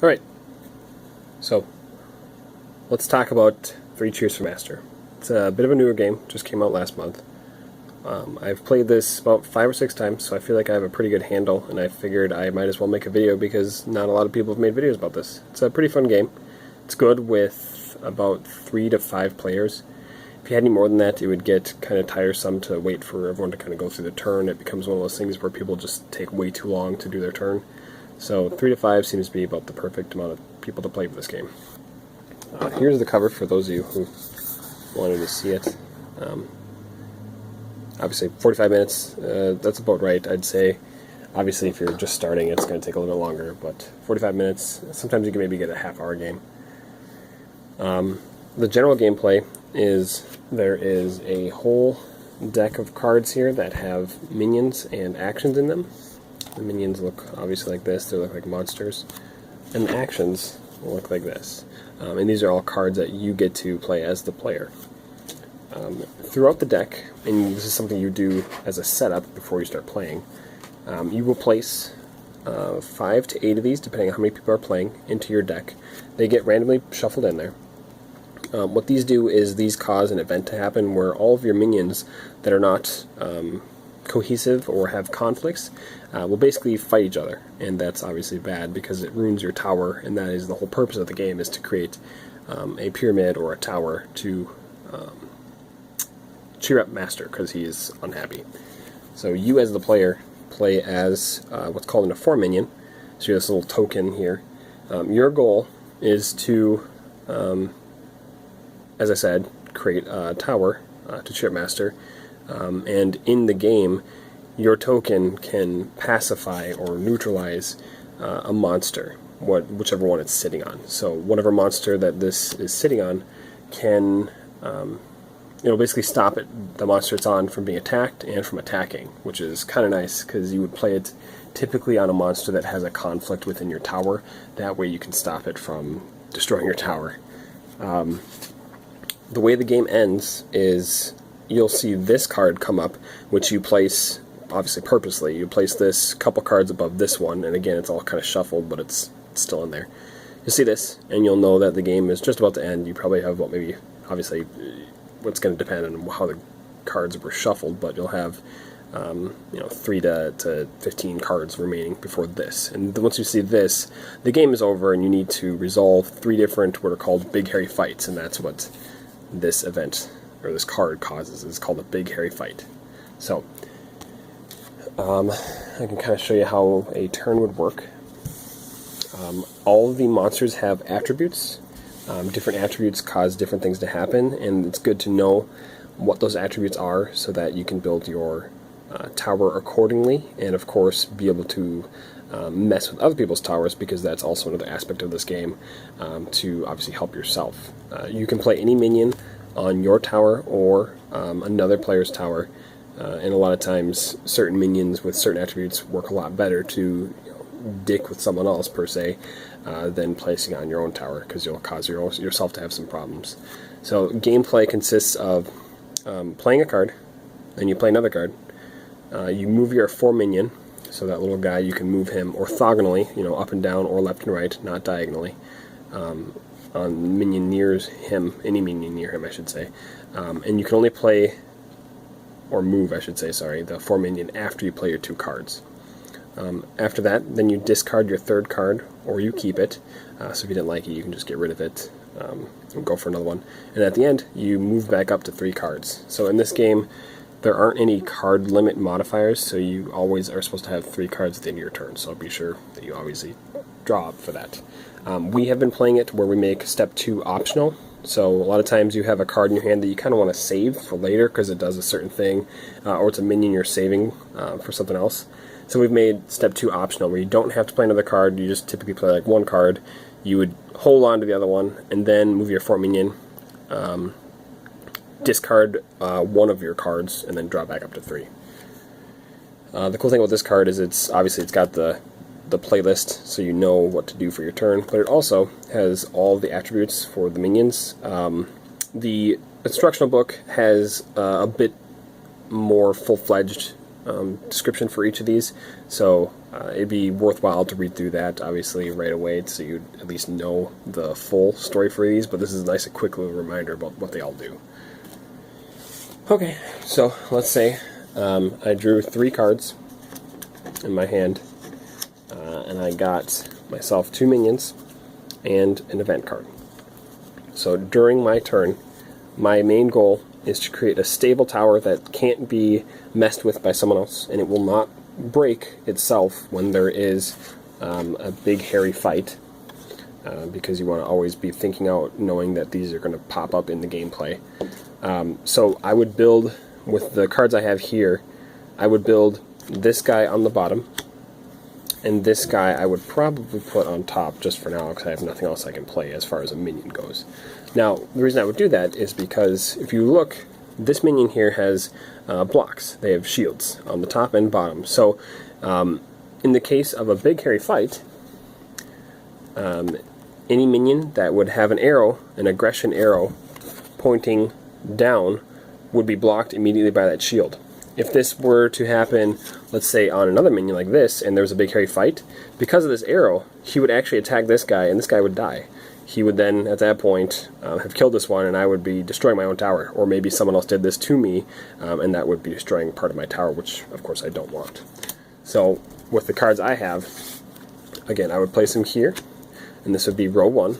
Alright, so let's talk about Three Cheers for Master. It's a bit of a newer game, just came out last month. I've played this about 5 or 6 times, so I feel like I have a pretty good handle, and I figured I might as well make a video because not a lot of people have made videos about this. It's a pretty fun game. It's good with about 3 to 5 players. If you had any more than that, it would get kind of tiresome to wait for everyone to kind of go through the turn. It becomes one of those things where people just take way too long to do their turn. So 3 to 5 seems to be about the perfect amount of people to play for this game. Here's the cover for those of you who wanted to see it. Obviously 45 minutes, that's about right, I'd say. Obviously if you're just starting it's going to take a little bit longer, but 45 minutes, sometimes you can maybe get a half-hour game. The general gameplay is there is a whole deck of cards here that have minions and actions in them. The minions look obviously like this, they look like monsters, and the actions will look like this. And these are all cards that you get to play as the player. Throughout the deck, and this is something you do as a setup before you start playing, you will place 5 to 8 of these, depending on how many people are playing, into your deck. They get randomly shuffled in there. What these do is these cause an event to happen where all of your minions that are not cohesive or have conflicts will basically fight each other, and that's obviously bad because it ruins your tower, and that is the whole purpose of the game, is to create a pyramid or a tower to cheer up Master because he is unhappy. So you as the player play as what's called an Afor minion, so you have this little token here. Your goal is to, as I said, create a tower to cheer up Master, and in the game your token can pacify or neutralize a monster, whichever one it's sitting on. So whatever monster that this is sitting on can it'll basically stop the monster it's on from being attacked and from attacking, which is kind of nice because you would play it typically on a monster that has a conflict within your tower. That way you can stop it from destroying your tower. The way the game ends is you'll see this card come up, which you place, obviously purposely, you place this couple cards above this one, and again it's all kind of shuffled, but it's still in there. You'll see this, and you'll know that the game is just about to end. You probably have, well, maybe, obviously, what's going to depend on how the cards were shuffled, but you'll have 3 to 15 cards remaining before this. And once you see this, the game is over, and you need to resolve 3 different what are called big hairy fights, and that's what this event, or this card, causes. It's called a big hairy fight. So, I can kind of show you how a turn would work. All of the monsters have attributes. Different attributes cause different things to happen, and it's good to know what those attributes are so that you can build your tower accordingly, and of course be able to mess with other people's towers, because that's also another aspect of this game, to obviously help yourself. You can play any minion on your tower or another player's tower, and a lot of times certain minions with certain attributes work a lot better to dick with someone else, per se, than placing on your own tower, because you'll cause yourself to have some problems. So gameplay consists of playing a card, then you play another card, you move your Afor minion, so that little guy, you can move him orthogonally, up and down or left and right, not diagonally, on minion near him, any minion near him I should say, and you can only play, or move I should say, sorry, the Afor minion after you play your 2 cards. After that, then you discard your 3rd card, or you keep it. So if you didn't like it, you can just get rid of it and go for another one. And at the end, you move back up to 3 cards. So in this game, there aren't any card limit modifiers, so you always are supposed to have 3 cards at the end of your turn. So be sure that you obviously draw up for that. We have been playing it where we make step 2 optional. So a lot of times you have a card in your hand that you kind of want to save for later because it does a certain thing, or it's a minion you're saving for something else. So we've made step 2 optional, where you don't have to play another card. You just typically play like 1 card. You would hold on to the other one, and then move your Afor minion, discard 1 of your cards, and then draw back up to 3. The cool thing about this card is it's got the playlist, so you know what to do for your turn, but it also has all the attributes for the minions. The instructional book has a bit more full-fledged description for each of these, so it'd be worthwhile to read through that, obviously, right away, so you at least know the full story for these, but this is a nice, quick little reminder about what they all do. Okay, so let's say I drew 3 cards in my hand, and I got myself 2 minions and an event card. So during my turn, my main goal is to create a stable tower that can't be messed with by someone else, and it will not break itself when there is a big hairy fight, because you want to always be thinking out, knowing that these are going to pop up in the gameplay. So I would build, with the cards I have here, I would build this guy on the bottom, and this guy I would probably put on top just for now, because I have nothing else I can play as far as a minion goes. Now, the reason I would do that is because if you look, this minion here has blocks. They have shields on the top and bottom. So in the case of a big hairy fight, any minion that would have an arrow, an aggression arrow, pointing down would be blocked immediately by that shield. If this were to happen, let's say on another minion like this, and there was a big hairy fight, because of this arrow, he would actually attack this guy, and this guy would die. He would then, at that point, have killed this one, and I would be destroying my own tower. Or maybe someone else did this to me, and that would be destroying part of my tower, which, of course, I don't want. So, with the cards I have, again, I would place them here, and this would be row 1,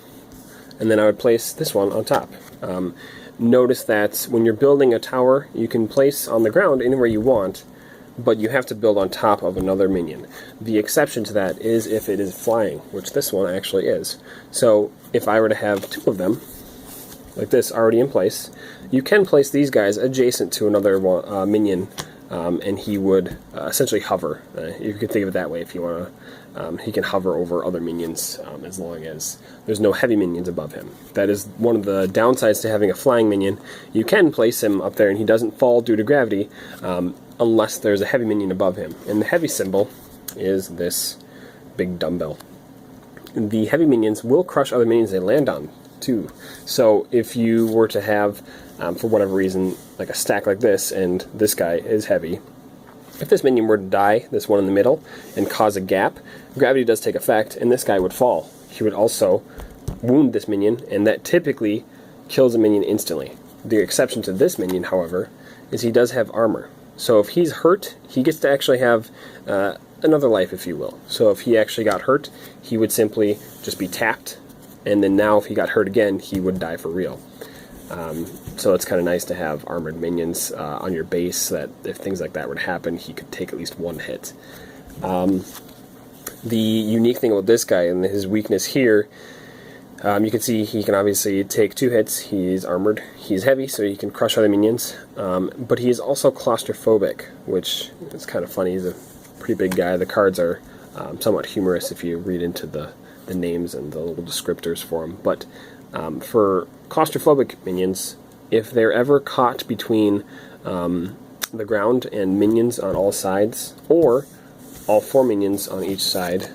and then I would place this one on top. Notice that when you're building a tower, you can place on the ground anywhere you want, but you have to build on top of another minion. The exception to that is if it is flying, which this one actually is. So if I were to have 2 of them, like this, already in place, you can place these guys adjacent to another minion, and he would essentially hover. You could think of it that way if you want to. He can hover over other minions as long as there's no heavy minions above him. That is one of the downsides to having a flying minion. You can place him up there and he doesn't fall due to gravity unless there's a heavy minion above him. And the heavy symbol is this big dumbbell. The heavy minions will crush other minions they land on too. So if you were to have, for whatever reason, like a stack like this, and this guy is heavy, if this minion were to die, this one in the middle, and cause a gap, gravity does take effect, and this guy would fall. He would also wound this minion, and that typically kills a minion instantly. The exception to this minion, however, is he does have armor. So if he's hurt, he gets to actually have another life, if you will. So if he actually got hurt, he would simply just be tapped, and then now if he got hurt again, he would die for real. So it's kind of nice to have armored minions on your base, so that if things like that were to happen, he could take at least 1 hit. The unique thing about this guy and his weakness here, you can see he can obviously take 2 hits. He's armored, he's heavy, so he can crush other minions, but he is also claustrophobic, which is kind of funny. He's a pretty big guy. The cards are somewhat humorous if you read into the names and the little descriptors for him, but for claustrophobic minions, if they're ever caught between the ground and minions on all sides, or all 4 minions on each side,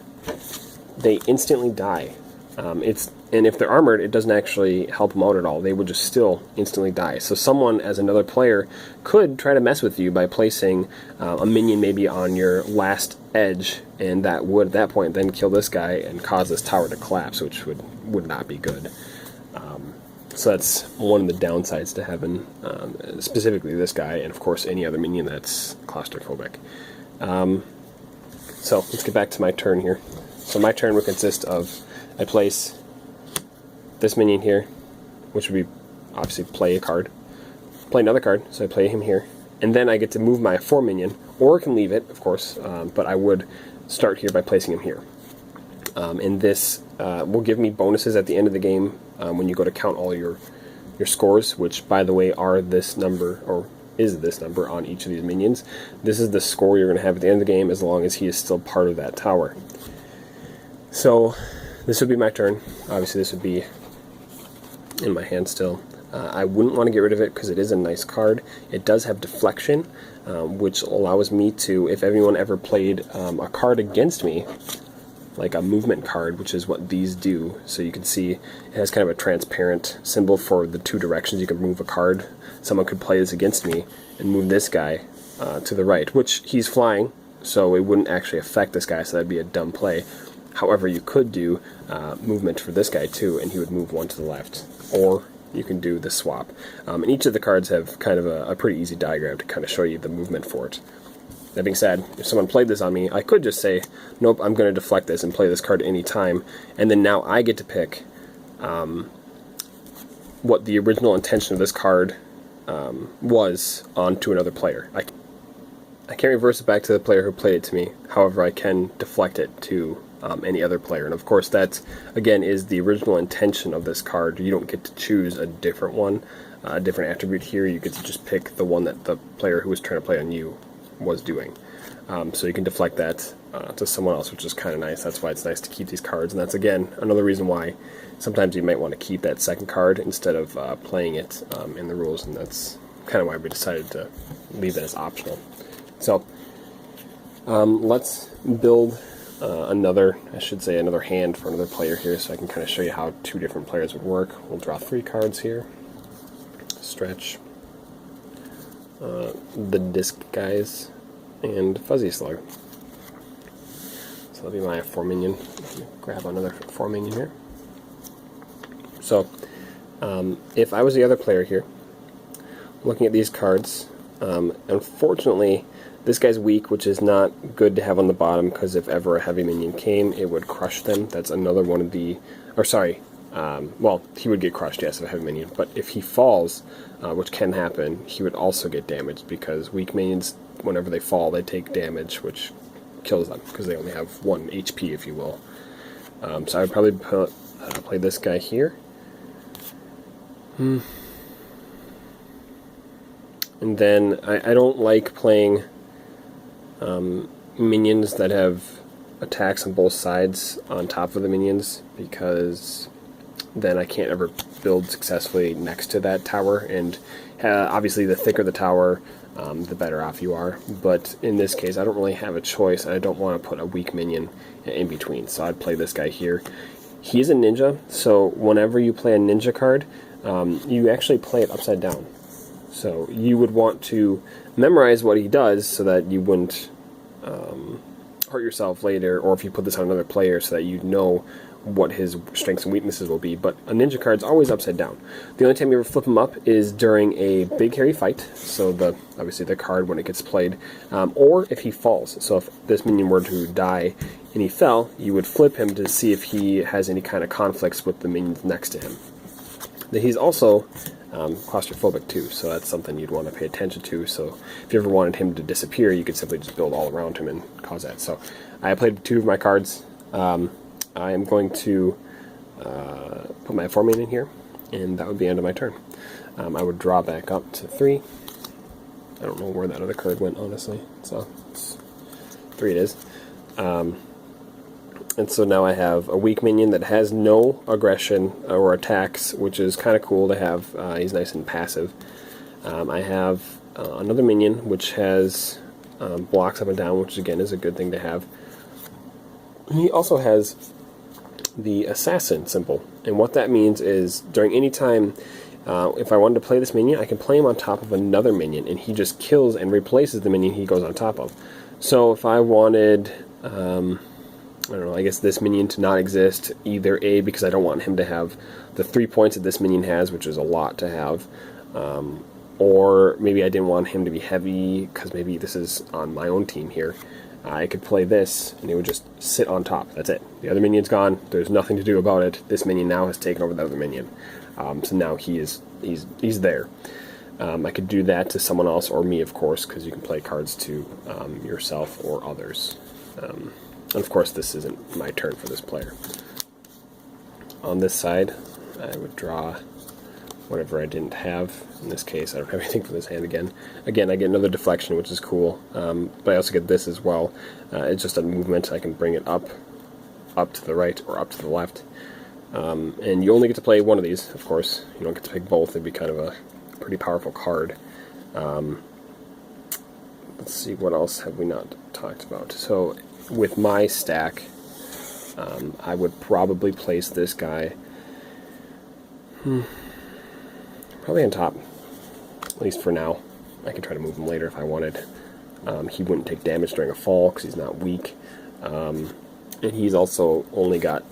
they instantly die. And if they're armored, it doesn't actually help them out at all. They would just still instantly die. So someone, as another player, could try to mess with you by placing a minion maybe on your last edge, and that would, at that point, then kill this guy and cause this tower to collapse, which would not be good. So that's one of the downsides to having specifically this guy, and of course any other minion that's claustrophobic. So let's get back to my turn here. So my turn would consist of, I place this minion here, which would be obviously play a card, play another card, so I play him here, and then I get to move my 4 minion, or I can leave it, of course, but I would start here by placing him here. And this will give me bonuses at the end of the game when you go to count all your scores, which, by the way, are this number, or is this number on each of these minions. This is the score you're going to have at the end of the game as long as he is still part of that tower. So this would be my turn. Obviously this would be in my hand still. I wouldn't want to get rid of it because it is a nice card. It does have deflection, which allows me to, if anyone ever played a card against me, like a movement card, which is what these do. So you can see it has kind of a transparent symbol for the 2 directions you can move a card. Someone could play this against me and move this guy to the right, which he's flying, so it wouldn't actually affect this guy, so that'd be a dumb play. However, you could do movement for this guy too, and he would move one to the left. Or you can do the swap. And each of the cards have kind of a pretty easy diagram to kind of show you the movement for it. That being said, if someone played this on me, I could just say, nope, I'm going to deflect this and play this card any time, and then now I get to pick what the original intention of this card was onto another player. I can't reverse it back to the player who played it to me, however I can deflect it to any other player. And of course that, again, is the original intention of this card. You don't get to choose a different one, a different attribute here. You get to just pick the one that the player who was trying to play on you was doing. So you can deflect that to someone else, which is kind of nice. That's why it's nice to keep these cards, and that's, again, another reason why sometimes you might want to keep that second card instead of playing it in the rules, and that's kind of why we decided to leave it as optional. So let's build another hand for another player here, so I can kind of show you how two different players would work. We'll draw 3 cards here. Stretch, the disc guys, and Fuzzy Slug. So that'll be my 4 minion. Grab another 4 minion here. So if I was the other player here, looking at these cards, unfortunately this guy's weak, which is not good to have on the bottom, because if ever a heavy minion came, it would crush them. That's another one of the, or sorry, well, he would get crushed, yes, if a heavy minion, but if he falls, which can happen, he would also get damaged, because weak minions, whenever they fall, they take damage, which kills them, because they only have 1 HP, if you will. So I would probably play this guy here. And then I don't like playing minions that have attacks on both sides on top of the minions, because then I can't ever build successfully next to that tower, and obviously the thicker the tower, the better off you are, but in this case I don't really have a choice, and I don't want to put a weak minion in between, so I'd play this guy here. He is a ninja, so whenever you play a ninja card, you actually play it upside down. So you would want to memorize what he does so that you wouldn't hurt yourself later, or if you put this on another player, so that you know what his strengths and weaknesses will be. But a ninja card's always upside down. The only time you ever flip him up is during a big hairy fight, so obviously the card when it gets played, or if he falls. So if this minion were to die and he fell, you would flip him to see if he has any kind of conflicts with the minions next to him. He's also claustrophobic too, so that's something you'd want to pay attention to. So if you ever wanted him to disappear, you could simply just build all around him and cause that. So I played 2 of my cards. I am going to put my 4 minion in here, and that would be the end of my turn. I would draw back up to 3. I don't know where that other card went, honestly. So it's 3 it is. And so now I have a weak minion that has no aggression or attacks, which is kind of cool to have. He's nice and passive. I have another minion which has blocks up and down, which again is a good thing to have. He also has the assassin symbol, and what that means is during any time, if I wanted to play this minion, I can play him on top of another minion, and he just kills and replaces the minion he goes on top of. So if I wanted, I don't know, I guess this minion to not exist, either A, because I don't want him to have the 3 points that this minion has, which is a lot to have, or maybe I didn't want him to be heavy, because maybe this is on my own team here. I could play this, and it would just sit on top. That's it. The other minion's gone. There's nothing to do about it. This minion now has taken over the other minion. So now he's there. I could do that to someone else, or me, of course, because you can play cards to yourself or others. And of course, this isn't my turn for this player. On this side, I would draw whatever I didn't have. In this case, I don't have anything for this hand again. Again, I get another deflection, which is cool, but I also get this as well. It's just a movement. I can bring it up to the right, or up to the left. And you only get to play one of these, of course. You don't get to pick both. It'd be kind of a pretty powerful card. Let's see, what else have we not talked about? So, with my stack, I would probably place this guy probably on top, at least for now. I could try to move him later if I wanted. He wouldn't take damage during a fall because he's not weak. And he's also only got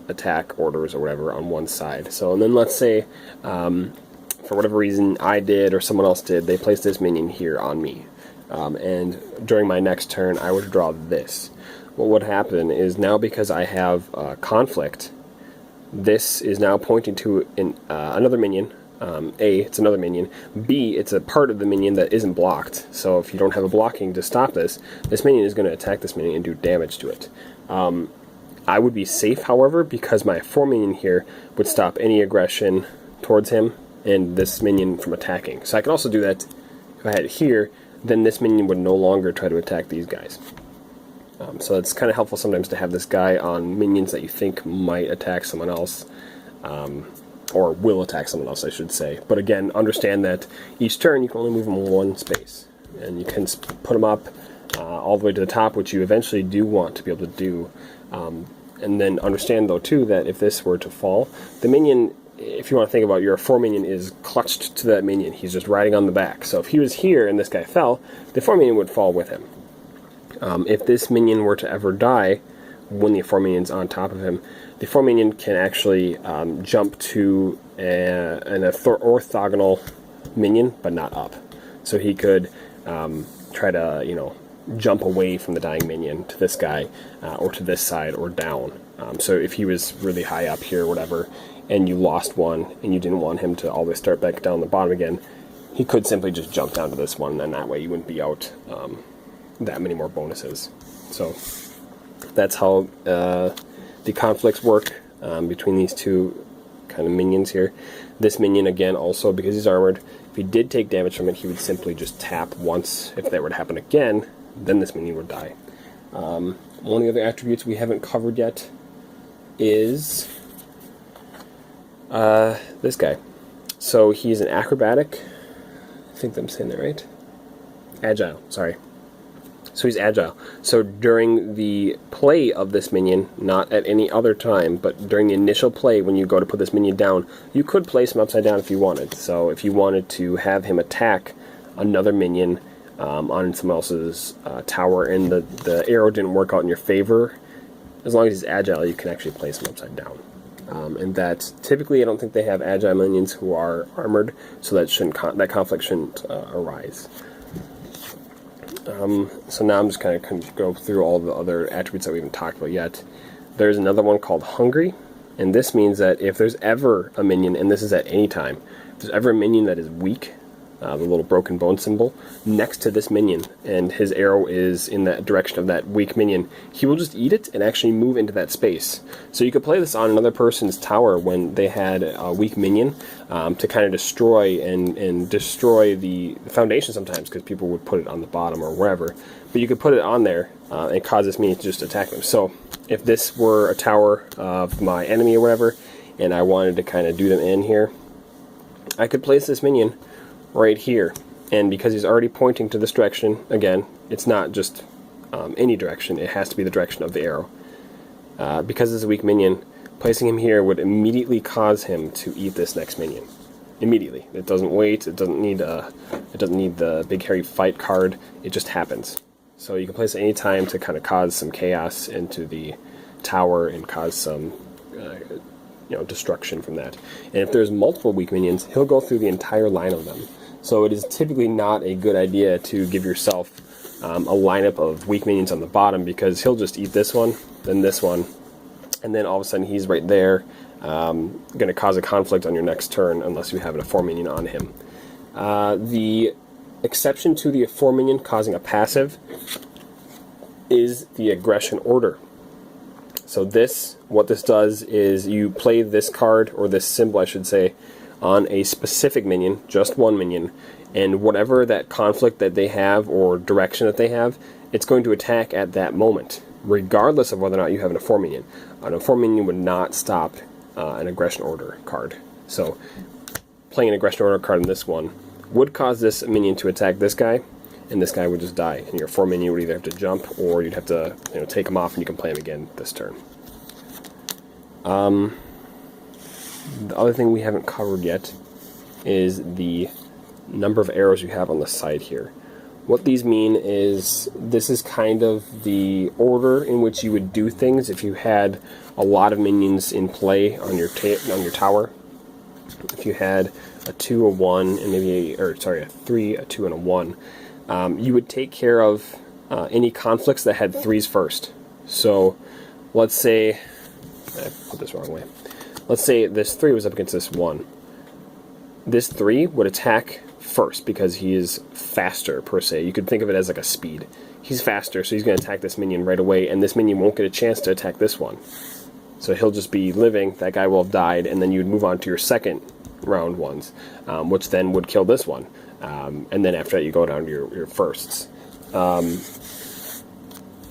attack orders or whatever on one side. So, and then let's say, for whatever reason I did or someone else did, they placed this minion here on me. And during my next turn, I would draw this. What would happen is now because I have conflict, this is now pointing to another minion. A, it's another minion. B, it's a part of the minion that isn't blocked. So if you don't have a blocking to stop this, this minion is going to attack this minion and do damage to it. I would be safe, however, because my 4 minion here would stop any aggression towards him and this minion from attacking. So I can also do that if I had it here, then this minion would no longer try to attack these guys. So it's kind of helpful sometimes to have this guy on minions that you think might attack someone else. Or will attack someone else, I should say. But again, understand that each turn you can only move them 1 space. And you can put them up all the way to the top, which you eventually do want to be able to do. And then understand, though, too, that if this were to fall, the minion, if you want to think about it, your 4 minion is clutched to that minion. He's just riding on the back. So if he was here and this guy fell, the 4 minion would fall with him. If this minion were to ever die, when the 4 minion's on top of him, the 4 minion can actually jump to an orthogonal minion, but not up. So he could try to, jump away from the dying minion to this guy, or to this side, or down. So if he was really high up here, or whatever, and you lost one, and you didn't want him to always start back down the bottom again, he could simply just jump down to this one, and that way you wouldn't be out that many more bonuses. So that's how the conflicts work between these two kind of minions here. This minion, again, also, because he's armored, if he did take damage from it, he would simply just tap once. If that were to happen again, then this minion would die. One of the other attributes we haven't covered yet is this guy. So he's an acrobatic. I think I'm saying that right. Agile, sorry. So he's agile. So during the play of this minion, not at any other time, but during the initial play when you go to put this minion down, you could place him upside down if you wanted. So if you wanted to have him attack another minion on someone else's tower and the arrow didn't work out in your favor, as long as he's agile, you can actually place him upside down. And that typically, I don't think they have agile minions who are armored, so that conflict shouldn't arise. So now I'm just kind of go through all the other attributes that we haven't talked about yet. There's another one called Hungry, and this means that if there's ever a minion, and this is at any time, if there's ever a minion that is weak, the little broken bone symbol, next to this minion, and his arrow is in that direction of that weak minion, he will just eat it and actually move into that space. So you could play this on another person's tower when they had a weak minion to kind of destroy and destroy the foundation sometimes, because people would put it on the bottom or wherever. But you could put it on there and cause this minion to just attack them. So if this were a tower of my enemy or whatever, and I wanted to kind of do them in here, I could place this minion right here, and because he's already pointing to this direction, again, it's not just any direction, it has to be the direction of the arrow. Because it's a weak minion, placing him here would immediately cause him to eat this next minion. Immediately. It doesn't wait, it doesn't need the big hairy fight card, it just happens. So you can place it any time to kind of cause some chaos into the tower and cause some destruction from that. And if there's multiple weak minions, he'll go through the entire line of them. So it is typically not a good idea to give yourself a lineup of weak minions on the bottom, because he'll just eat this one, then this one, and then all of a sudden he's right there, going to cause a conflict on your next turn unless you have a 4 minion on him. The exception to the 4 minion causing a passive is the aggression order. So what this does is you play this card, or this symbol I should say, on a specific minion, just one minion, and whatever that conflict that they have or direction that they have, it's going to attack at that moment, regardless of whether or not you have a 4 minion. A 4 minion would not stop an aggression order card. So playing an aggression order card in this one would cause this minion to attack this guy, and this guy would just die, and your 4 minion would either have to jump or you'd have to take him off and you can play him again this turn. The other thing we haven't covered yet is the number of arrows you have on the side here. What these mean is this is kind of the order in which you would do things if you had a lot of minions in play on your tower. If you had a 2, a 1, and maybe a 3, a 2, and a 1, you would take care of any conflicts that had 3s first. So let's say, I put this wrong way. Let's say this 3 was up against this 1. This 3 would attack first because he is faster, per se. You could think of it as like a speed. He's faster, so he's going to attack this minion right away, and this minion won't get a chance to attack this one. So he'll just be living, that guy will have died, and then you'd move on to your second round ones, which then would kill this one. And then after that you go down to your firsts.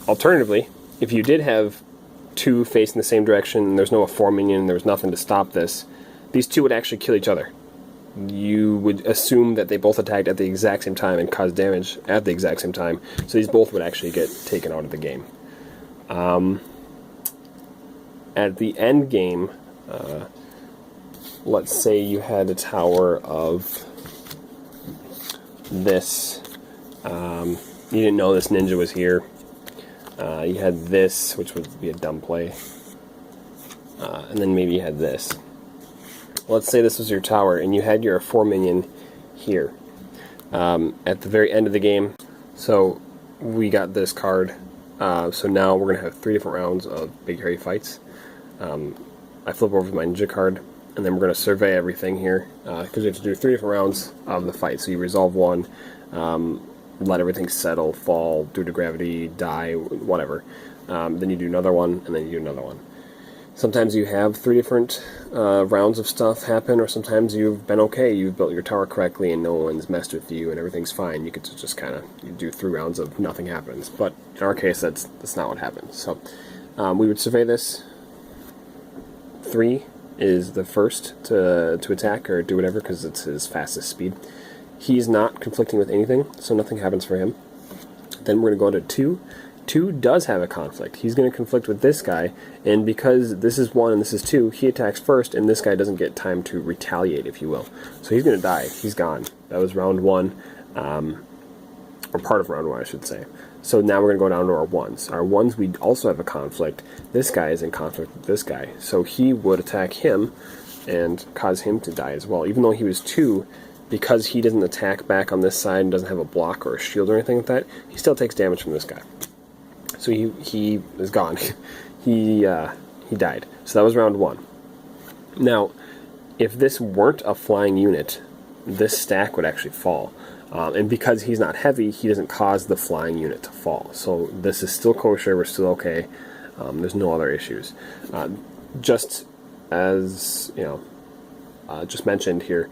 Alternatively, if you did have 2 facing the same direction, and there's no 4 minion, and there was nothing to stop this, these 2 would actually kill each other. You would assume that they both attacked at the exact same time and caused damage at the exact same time, so these both would actually get taken out of the game. At the end game, let's say you had a tower of this. You didn't know this ninja was here. You had this, which would be a dumb play. And then maybe you had this. Let's say this was your tower, and you had your 4 minion here. At the very end of the game, so we got this card. So now we're going to have 3 different rounds of Big Hairy Fights. I flip over my ninja card, and then we're going to survey everything here, because we have to do 3 different rounds of the fight. So you resolve one, let everything settle, fall due to gravity, die, whatever. Then you do another one, and then you do another one. Sometimes you have 3 different rounds of stuff happen, or sometimes you've been okay, you've built your tower correctly and no one's messed with you and everything's fine. You could just kind of do 3 rounds of nothing happens. But in our case, that's not what happens. So we would survey this. 3 is the first to attack or do whatever because it's his fastest speed. He's not conflicting with anything, so nothing happens for him. Then we're going to go to 2. 2 does have a conflict. He's going to conflict with this guy, and because this is 1 and this is 2, he attacks first, and this guy doesn't get time to retaliate, if you will. So he's going to die. He's gone. That was round 1, or part of round 1, I should say. So now we're going to go down to our 1s. Our 1s, we also have a conflict. This guy is in conflict with this guy, so he would attack him and cause him to die as well. Even though he was 2, because he doesn't attack back on this side and doesn't have a block or a shield or anything like that, he still takes damage from this guy. So he is gone. he died. So that was round 1. Now, if this weren't a flying unit, this stack would actually fall. And because he's not heavy, he doesn't cause the flying unit to fall. So this is still kosher. We're still okay. There's no other issues. Just as just mentioned here,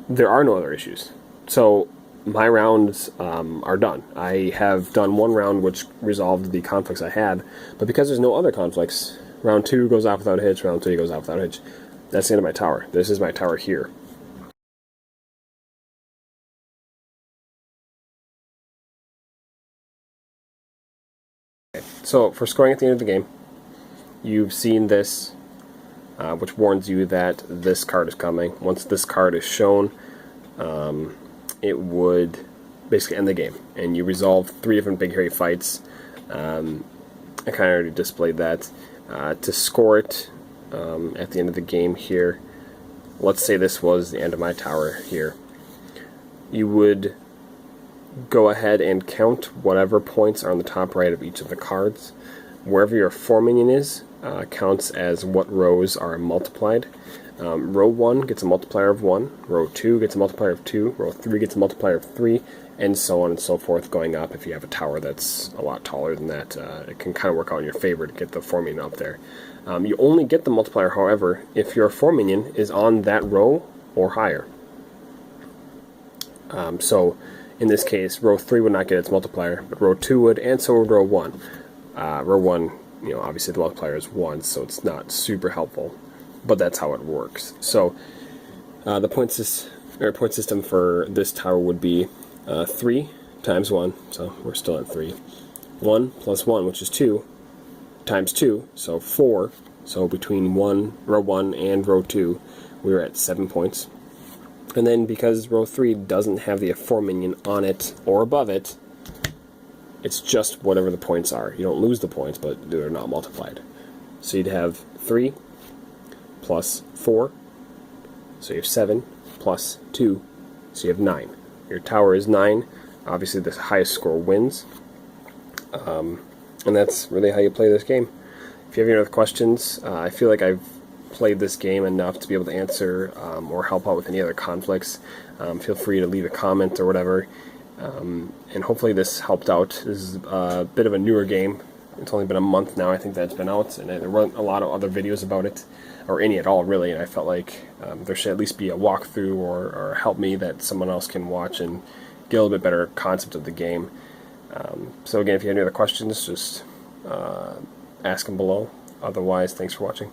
there are no other issues. So my rounds are done. I have done 1 round which resolved the conflicts I had, but because there's no other conflicts, round 2 goes off without a hitch, round 3 goes off without a hitch. That's the end of my tower. This is my tower here. Okay. So for scoring at the end of the game, you've seen this, which warns you that this card is coming. Once this card is shown, it would basically end the game, and you resolve 3 different Big Hairy Fights. I kind of already displayed that. To score it at the end of the game here, let's say this was the end of my tower here, you would go ahead and count whatever points are on the top right of each of the cards. Wherever your 4 minion is, counts as what rows are multiplied. Row 1 gets a multiplier of 1, row 2 gets a multiplier of 2, row 3 gets a multiplier of 3, and so on and so forth going up. If you have a tower that's a lot taller than that, it can kind of work out in your favor to get the 4 minion up there. You only get the multiplier, however, if your 4 minion is on that row or higher. So in this case, row 3 would not get its multiplier, but row 2 would, and so would row 1. Row 1, obviously the multiplier is 1, so it's not super helpful. But that's how it works. So the point system for this tower would be 3 times 1, so we're still at 3. 1 plus 1, which is 2, times 2, so 4. So between row 1 and row 2, we were at 7 points. And then because row 3 doesn't have the F4 minion on it or above it, it's just whatever the points are. You don't lose the points, but they're not multiplied. So you'd have 3 plus 4, so you have 7 plus 2, so you have 9. Your tower is 9. Obviously the highest score wins. And that's really how you play this game. If you have any other questions, I feel like I've played this game enough to be able to answer or help out with any other conflicts. Feel free to leave a comment or whatever. And hopefully this helped out. This is a bit of a newer game. It's only been a month now, I think, that's been out, and there weren't a lot of other videos about it, or any at all, really, and I felt like there should at least be a walkthrough or help me that someone else can watch and get a little bit better concept of the game. So again, if you have any other questions, just ask them below. Otherwise, thanks for watching.